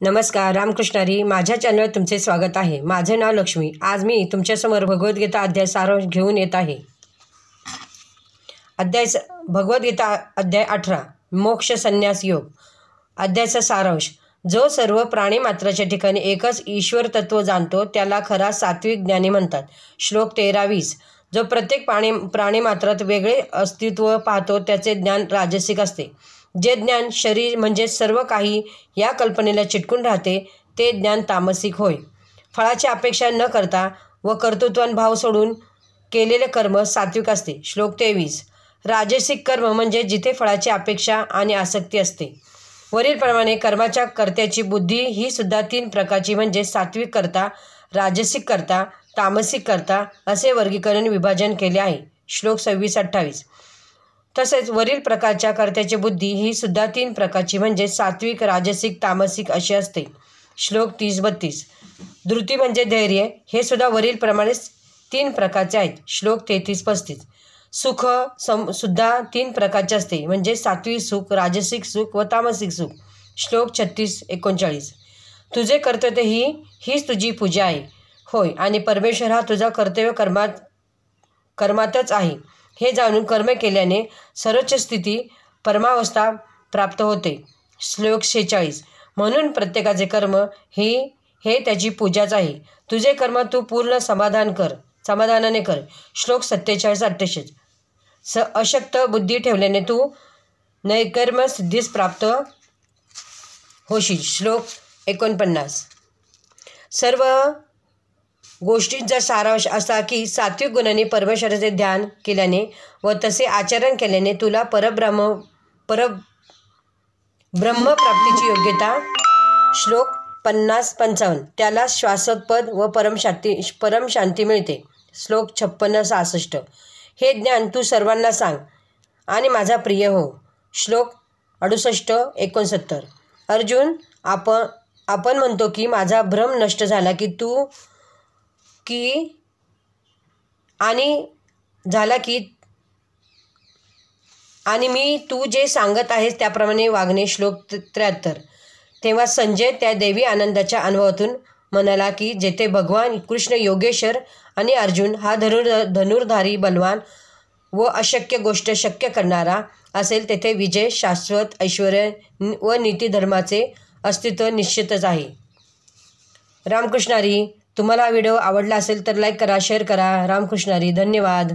नमस्कार, रामकृष्णारी माझ्या चॅनलवर तुमचे स्वागत आहे। माझे नाव लक्ष्मी। आज मी तुमच्यासमोर भगवद्गीता अध्याय सारांश घेऊन येत आहे। भगवद्गीता अध्याय 18 मोक्ष संन्यास योग। अध्यायाचा सारांश। जो सर्व प्राणी मात्राच्या ठिकाणी एकच ईश्वर तत्व जाणतो त्याला खरा सात्विक ज्ञानी म्हणतात। श्लोक 13-20। जो प्रत्येक प्राणी मात्रात वेगळे अस्तित्व पाहतो त्याचे ज्ञान राजसिक असते। जे ज्ञान शरीर म्हणजे सर्व काही या कल्पनेला चिटकून राहते ते ज्ञान तामसिक होय। फळाची अपेक्षा न करता व कर्तृत्वान भाव सोडून केलेले कर्म सात्विक असते। श्लोक 23। राजसिक कर्म म्हणजे जिथे फळाची अपेक्षा आणि आसक्ती असते। वरीलप्रमाणे कर्माच्या कर्त्याची बुद्धी ही सुद्धा 3 प्रकारची म्हणजे सात्विक कर्ता, राजसिक कर्ता, तामसिक कर्ता असे वर्गीकरण विभाजन केले आहे। श्लोक 26-28। तसेच वरील प्रकारच्या कर्त्याची बुद्धी ही सुद्धा 3 प्रकारची म्हणजे सात्विक, राजसिक, तामसिक अशी असते। श्लोक 30-32। धृती म्हणजे धैर्य हे सुद्धा वरील प्रमाणेच 3 प्रकारचे आहेत। श्लोक 33-35। सुख सुद्धा 3 प्रकारचे असते म्हणजे सात्विक सुख, राजसिक सुख व तामसिक सुख। श्लोक 36-39। तुझे कर्तव्य हीच तुझी पूजा आहे होय आणि परमेश्वर हा तुझा कर्तव्य कर्मातच आहे हे जाणून कर्म केल्याने सर्वोच्च स्थिती परमावस्था प्राप्त होते। श्लोक 46। म्हणून प्रत्येकाचे कर्म हे त्याची पूजाच आहे। तुझे कर्म तू पूर्ण समाधानाने कर। श्लोक 47-48। अशक्त बुद्धी ठेवल्याने तू नैकर्म सिद्धीस प्राप्त होशील। श्लोक 49। सर्व गोष्टींचा सारांश असा की सात्विक गुणांनी परमेश्वराचे ध्यान केल्याने व तसे आचरण केल्याने तुला ब्रह्मप्राप्तीची योग्यता। श्लोक 50-55। त्याला शाश्वतपद व परमशांती मिळते। श्लोक 56-66। हे ज्ञान तू सर्वांना सांग आणि माझा प्रिय हो। श्लोक 68-69। अर्जुन, आपण म्हणतो की माझा भ्रम नष्ट झाला आणि मी तू जे सांगत आहेस त्याप्रमाणे वागणे। श्लोक 73। तेव्हा संजय त्या दैवी आनंदाच्या अनुभवातून म्हणाला की जेथे भगवान कृष्ण योगेश्वर आणि अर्जुन हा धनुर्धारी बलवान व अशक्य गोष्ट शक्य करणारा असेल तेथे विजय, शाश्वत ऐश्वर्य व नीतिधर्माचे अस्तित्व निश्चितच आहे। रामकृष्णारी, तुम्हाला हा व्हिडिओ आवडला असेल तर लाईक करा, शेअर करा। रामकृष्णारी, धन्यवाद।